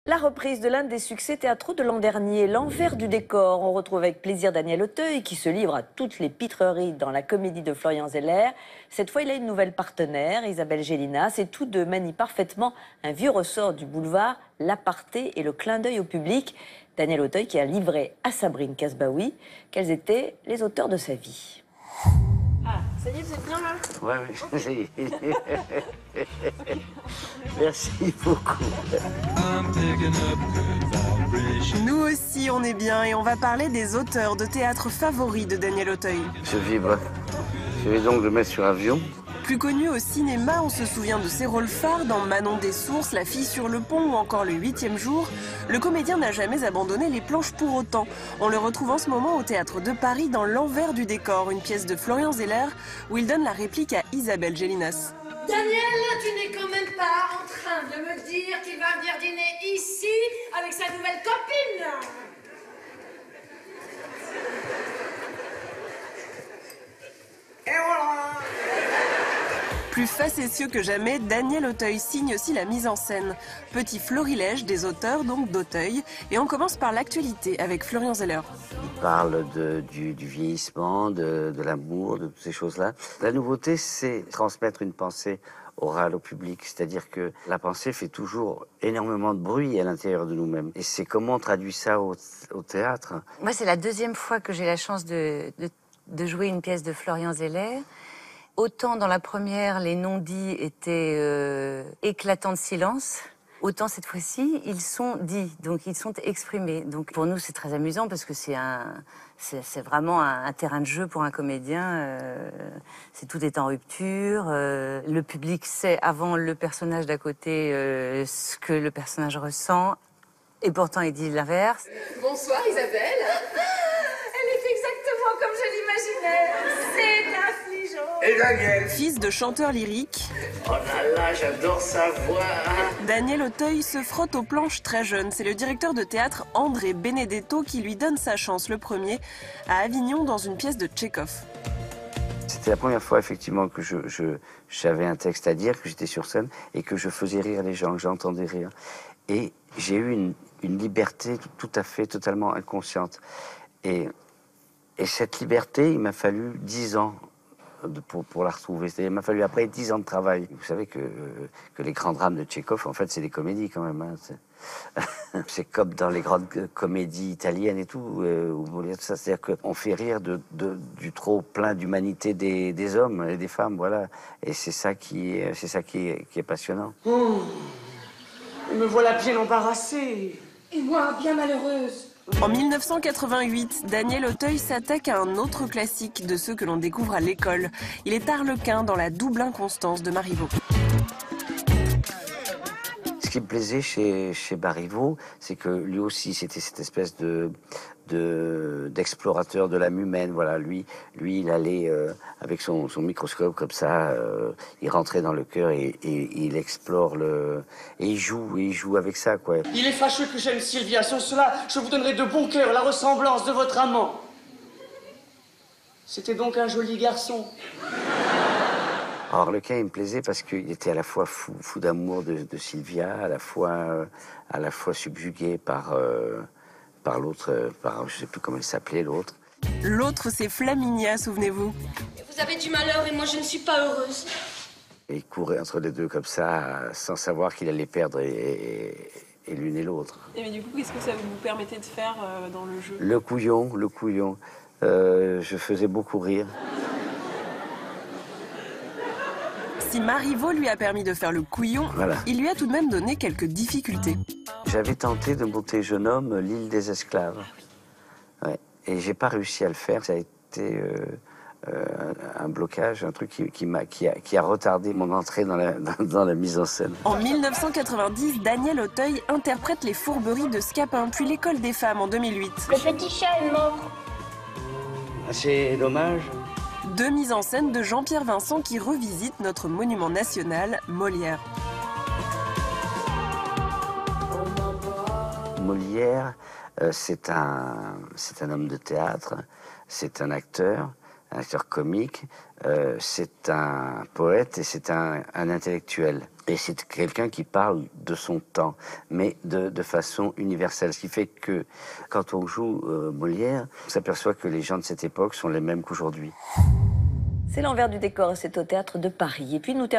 La reprise de l'un des succès théâtraux de l'an dernier, L'envers du décor. On retrouve avec plaisir Daniel Auteuil qui se livre à toutes les pitreries dans la comédie de Florian Zeller. Cette fois, il a une nouvelle partenaire, Isabelle Gélinas, et tous deux manient parfaitement un vieux ressort du boulevard, l'aparté et le clin d'œil au public. Daniel Auteuil qui a livré à Sabrine Casbaoui quels étaient les auteurs de sa vie. Ah, ça y est, vous êtes bien là? Ouais, oui. Merci beaucoup. Nous aussi, on est bien et on va parler des auteurs de théâtre favoris de Daniel Auteuil. Je vibre. Je vais donc le mettre sur avion. Plus connu au cinéma, on se souvient de ses rôles phares dans Manon des Sources, La fille sur le pont ou encore Le 8e jour. Le comédien n'a jamais abandonné les planches pour autant. On le retrouve en ce moment au Théâtre de Paris dans L'envers du décor, une pièce de Florian Zeller où il donne la réplique à Isabelle Gélinas. Daniel, tu n'es quand même pas en train de me dire qu'il va venir dîner ici avec sa nouvelle copine? Et voilà! Plus facétieux que jamais, Daniel Auteuil signe aussi la mise en scène. Petit florilège des auteurs, donc d'Auteuil. Et on commence par l'actualité avec Florian Zeller. Il parle du vieillissement, de l'amour, de toutes ces choses-là. La nouveauté, c'est transmettre une pensée orale au public. C'est-à-dire que la pensée fait toujours énormément de bruit à l'intérieur de nous-mêmes. Et c'est comment on traduit ça au théâtre. Moi, c'est la deuxième fois que j'ai la chance de jouer une pièce de Florian Zeller. Autant dans la première, les non-dits étaient éclatants de silence, autant cette fois-ci, ils sont dits, donc ils sont exprimés. Donc pour nous, c'est très amusant parce que c'est vraiment un terrain de jeu pour un comédien. Tout est en rupture. Le public sait avant le personnage d'à côté ce que le personnage ressent, et pourtant il dit l'inverse. Bonsoir Isabelle. Elle est exactement comme je l'imaginais. C'est affligeant. Et Daniel. Fils de chanteur lyrique, Oh là là, j'adore sa voix. Daniel Auteuil se frotte aux planches très jeune. C'est le directeur de théâtre André Benedetto qui lui donne sa chance, le premier, à Avignon dans une pièce de Tchekhov. C'était la première fois, effectivement, que j'avais un texte à dire, que j'étais sur scène et que je faisais rire les gens, que j'entendais rire. Et j'ai eu une liberté tout à fait, totalement inconsciente. Et cette liberté, il m'a fallu 10 ans pour la retrouver. Il m'a fallu après 10 ans de travail. Vous savez que les grands drames de Tchekhov, en fait, c'est des comédies quand même. Hein. C'est comme dans les grandes comédies italiennes et tout. C'est-à-dire qu'on fait rire du trop plein d'humanité des hommes et des femmes, voilà. Et c'est ça qui est passionnant. Oh, me voilà bien embarrassée. Et moi, bien malheureuse. En 1988, Daniel Auteuil s'attaque à un autre classique de ceux que l'on découvre à l'école. Il est Arlequin dans La double inconstance de Marivaux. Ce qui me plaisait chez Marivaux, c'est que lui aussi, c'était cette espèce d'explorateur de l'âme humaine. Voilà, lui, il allait avec son microscope comme ça, il rentrait dans le cœur et il explore et il joue avec ça, quoi. Il est fâcheux que j'aime Sylvia. Sans cela, je vous donnerai de bon cœur la ressemblance de votre amant. C'était donc un joli garçon. Alors, Arlequin, il me plaisait parce qu'il était à la fois fou d'amour de Sylvia, à la fois subjugué par l'autre, je sais plus comment il s'appelait, l'autre. L'autre, c'est Flaminia, souvenez-vous. Vous avez du malheur et moi je ne suis pas heureuse. Et il courait entre les deux comme ça, sans savoir qu'il allait perdre et l'une et l'autre. Et mais du coup, qu'est-ce que ça vous permettait de faire dans le jeu? Le couillon. Je faisais beaucoup rire. Si Marivaux lui a permis de faire le couillon, Voilà. Il lui a tout de même donné quelques difficultés. J'avais tenté de monter Jeune homme, l'île des esclaves. Ouais. Et j'ai pas réussi à le faire. Ça a été un blocage, un truc qui a retardé mon entrée dans la mise en scène. En 1990, Daniel Auteuil interprète Les Fourberies de Scapin, puis L'École des femmes en 2008. Le petit chat est mort. C'est dommage. Deux mises en scène de Jean-Pierre Vincent qui revisite notre monument national, Molière. Molière, c'est un homme de théâtre, c'est un acteur, un acteur comique, c'est un poète et c'est un intellectuel. Et c'est quelqu'un qui parle de son temps, mais de façon universelle. Ce qui fait que quand on joue Molière, on s'aperçoit que les gens de cette époque sont les mêmes qu'aujourd'hui. C'est l'envers du décor et c'est au Théâtre de Paris. Et puis nous terminons